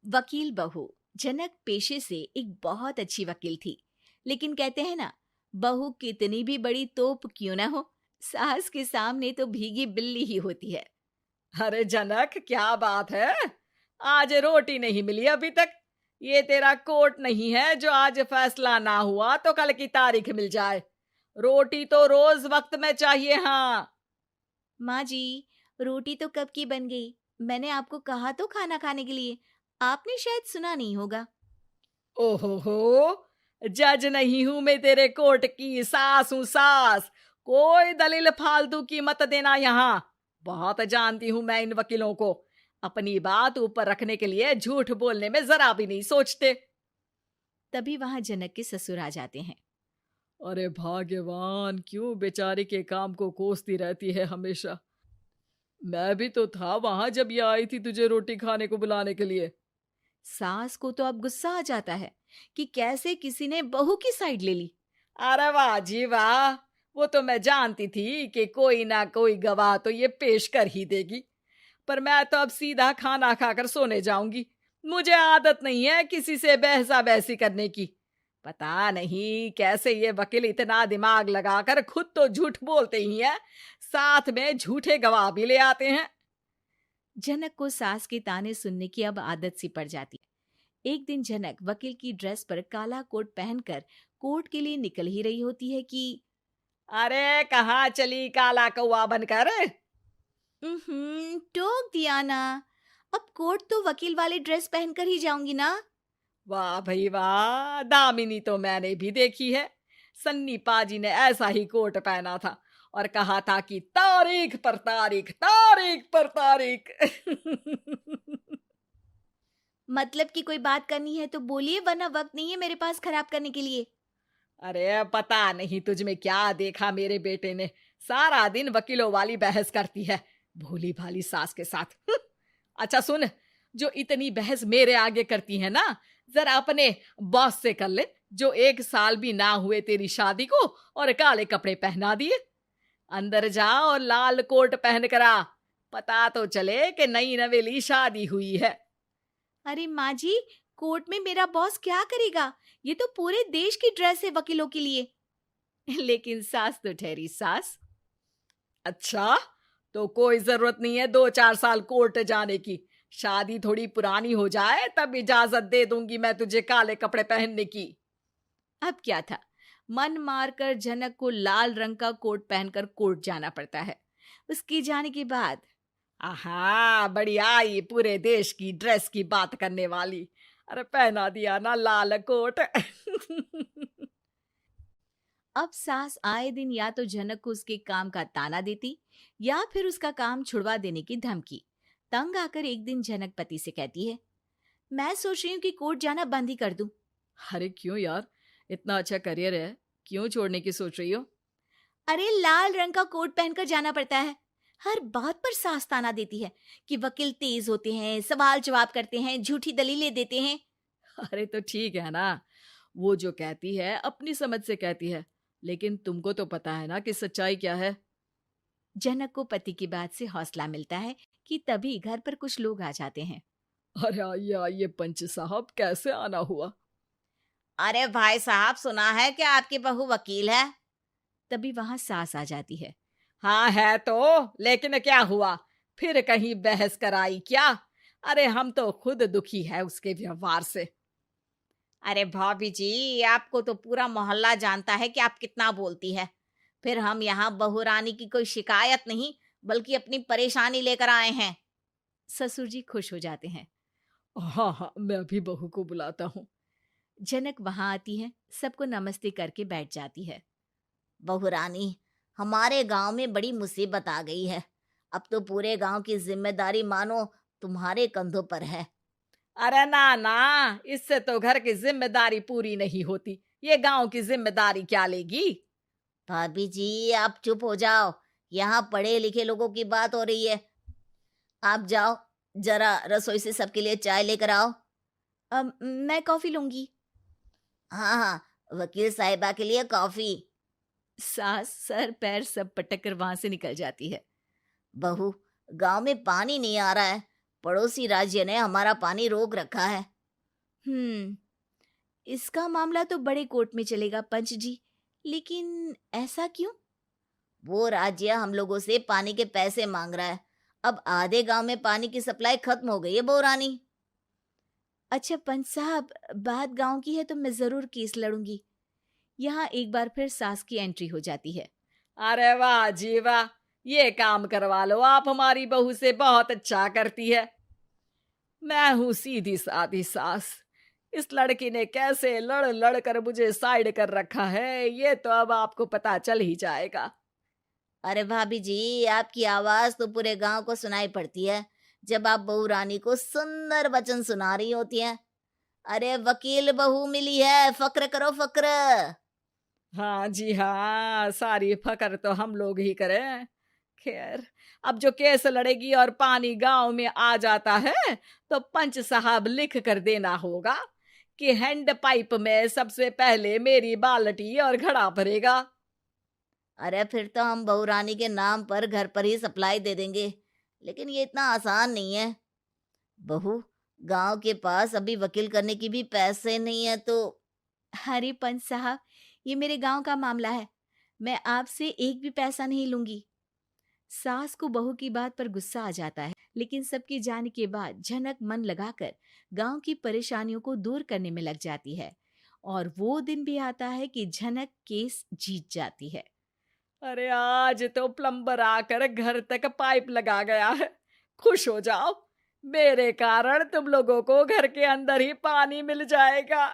वकील बहू। जनक पेशे से एक बहुत अच्छी वकील थी, लेकिन कहते हैं ना, बहू कितनी भी बड़ी तोप क्यों ना हो, सास के सामने तो भीगी बिल्ली ही होती है। अरे जनक, क्या बात है? आज रोटी नहीं मिली अभी तक। ये तेरा कोर्ट नहीं है जो आज फैसला ना हुआ तो कल की तारीख मिल जाए। रोटी तो रोज वक्त में चाहिए। हाँ। माँ जी, रोटी तो कब की बन गई। मैंने आपको कहा तो खाना खाने के लिए, आपने शायद सुना नहीं होगा। ओहो हो, जज नहीं हूं मैं तेरे कोर्ट की, सास हूं सास। कोई दलील फालतू की मत देना यहाँ। बहुत जानती हूं मैं इन वकीलों को। अपनी बात ऊपर रखने के लिए झूठ बोलने में जरा भी नहीं सोचते। तभी वहां जनक के ससुर आ जाते हैं। अरे भाग्यवान, क्यों बेचारी के काम को कोसती रहती है हमेशा। मैं भी तो था वहां जब ये आई थी तुझे रोटी खाने को बुलाने के लिए। सास को तो अब गुस्सा आ जाता है कि कैसे किसी ने बहू की साइड ले ली। अरे वाह जी वाह। वो तो मैं जानती थी कि कोई ना कोई गवाह तो ये पेश कर ही देगी। पर मैं तो अब सीधा खाना खाकर सोने जाऊंगी। मुझे आदत नहीं है किसी से बहसा बहसी करने की। पता नहीं कैसे ये वकील इतना दिमाग लगाकर खुद तो झूठ बोलते ही हैं, साथ में झूठे गवाह भी ले आते हैं। जनक को सास के ताने सुनने की अब आदत सी पड़ जाती है। एक दिन जनक वकील की ड्रेस पर काला कोट पहनकर कोर्ट के लिए निकल ही रही होती है कि अरे कहाँ चली काला कौवा बनकर? टोक दिया ना। अब कोर्ट तो वकील वाली ड्रेस पहनकर ही जाऊंगी ना। वाह भाई वाह, दामिनी तो मैंने भी देखी है। सन्नी पाजी ने ऐसा ही कोट पहना था और कहा था कि तारीख पर तारीख, तारीख पर तारीख। मतलब कि कोई बात करनी है तो बोलिए, वरना वक्त नहीं है मेरे पास खराब करने के लिए। अरे पता नहीं तुझ में क्या देखा मेरे बेटे ने, सारा दिन वकीलों वाली बहस करती है, भोली भाली सास के साथ। अच्छा सुन, जो इतनी बहस मेरे आगे करती है ना, जरा अपने बॉस से कर ले, जो 1 साल भी ना हुए तेरी शादी को और काले कपड़े पहना दिए। अंदर जा और लाल कोट पहन कर आ, पता तो चले कि नई नवेली शादी हुई है। अरे माँ जी, कोर्ट में मेरा बॉस क्या करेगा? ये तो पूरे देश की ड्रेस है वकीलों के लिए। लेकिन सास तो ठहरी सास। अच्छा, तो कोई जरूरत नहीं है 2-4 साल कोर्ट जाने की। शादी थोड़ी पुरानी हो जाए तब इजाजत दे दूंगी मैं तुझे काले कपड़े पहनने की। अब क्या था, मन मारकर जनक को लाल रंग का कोट पहनकर कोर्ट जाना पड़ता है। उसके जाने के बाद आहा, बढ़िया, ये पूरे देश की ड्रेस की बात करने वाली। अरे पहना दिया ना लाल कोट। अब सास आए दिन या तो जनक को उसके काम का ताना देती, या फिर उसका काम छुड़वा देने की धमकी। तंग आकर एक दिन जनक पति से कहती है, मैं सोच रही हूँ कि कोर्ट जाना बंद ही कर दूं। अरे क्यों यार, इतना अच्छा करियर है, क्यों छोड़ने की सोच रही हो? अरे लाल रंग का कोट पहनकर जाना पड़ता है। हर बात पर सास ताना देती है कि वकील तेज होते हैं, सवाल जवाब करते हैं, झूठी दलीलें देते हैं। अरे तो ठीक है ना, वो जो कहती है अपनी समझ से कहती है, लेकिन तुमको तो पता है ना कि सच्चाई क्या है। जनक को पति की बात से हौसला मिलता है कि तभी घर पर कुछ लोग आ जाते हैं। अरे आइए पंच साहब, कैसे आना हुआ? अरे भाई साहब, सुना है कि आपकी बहू वकील है। तभी वहां सास आ जाती है। हाँ है तो, लेकिन क्या हुआ? फिर कहीं बहस कराई क्या? अरे हम तो खुद दुखी है उसके व्यवहार से। अरे भाभी जी, आपको तो पूरा मोहल्ला जानता है कि आप कितना बोलती है। फिर हम यहाँ बहू रानी की कोई शिकायत नहीं, बल्कि अपनी परेशानी लेकर आए हैं। ससुर जी खुश हो जाते हैं। हाँ हाँ, मैं अभी बहू को बुलाता हूँ। जनक वहां आती है, सबको नमस्ते करके बैठ जाती है। बहू रानी, हमारे गांव में बड़ी मुसीबत आ गई है। अब तो पूरे गांव की जिम्मेदारी मानो तुम्हारे कंधों पर है। अरे ना ना, इससे तो घर की जिम्मेदारी पूरी नहीं होती, ये गांव की जिम्मेदारी क्या लेगी? भाभी जी, आप चुप हो जाओ। यहाँ पढ़े लिखे लोगों की बात हो रही है। आप जाओ, जरा रसोई से सबके लिए चाय लेकर आओ। मैं कॉफी लूंगी। हाँ हाँ, वकील साहिबा के लिए कॉफी। सास सर पैर सब पटक कर वहां से निकल जाती है। बहू, गांव में पानी नहीं आ रहा है, पड़ोसी राज्य ने हमारा पानी रोक रखा है। इसका मामला तो बड़े कोर्ट में चलेगा पंच जी, लेकिन ऐसा क्यों? वो राज्य हम लोगों से पानी के पैसे मांग रहा है। अब आधे गांव में पानी की सप्लाई खत्म हो गई है बहुरानी। अच्छा पंच साहब, बात गांव की है तो मैं जरूर केस लड़ूंगी। यहाँ एक बार फिर सास की एंट्री हो जाती है। अरे वाह जी वाह, ये काम करवा लो, आप हमारी बहू से बहुत अच्छा करती है। मैं हूं सीधी सादी सास। इस लड़की ने कैसे लड़ लड़ कर मुझे साइड कर रखा है, ये तो अब आपको पता चल ही जाएगा। अरे भाभी जी, आपकी आवाज तो पूरे गांव को सुनाई पड़ती है जब आप बहू रानी को सुंदर वचन सुना रही होती हैं। अरे वकील बहू मिली है, फक्र करो फक्र। हाँ जी हाँ, सारी फकर तो हम लोग ही करें। खैर, अब जो केस लड़ेगी और पानी गांव में आ जाता है तो पंच साहब लिख कर देना होगा कि हैंड पाइप में सबसे पहले मेरी बाल्टी और घड़ा भरेगा। अरे फिर तो हम बहू रानी के नाम पर घर पर ही सप्लाई दे देंगे, लेकिन ये इतना आसान नहीं है। बहू, गांव के पास अभी वकील करने की भी पैसे नहीं है तो। अरे पंच साहब, ये मेरे गांव का मामला है, मैं आपसे एक भी पैसा नहीं लूंगी। सास को बहू की बात पर गुस्सा आ जाता है, लेकिन सबके जाने के बाद झनक मन लगाकर गांव की परेशानियों को दूर करने में लग जाती है। और वो दिन भी आता है कि झनक केस जीत जाती है। अरे आज तो प्लम्बर आकर घर तक पाइप लगा गया है। खुश हो जाओ, मेरे कारण तुम लोगों को घर के अंदर ही पानी मिल जाएगा।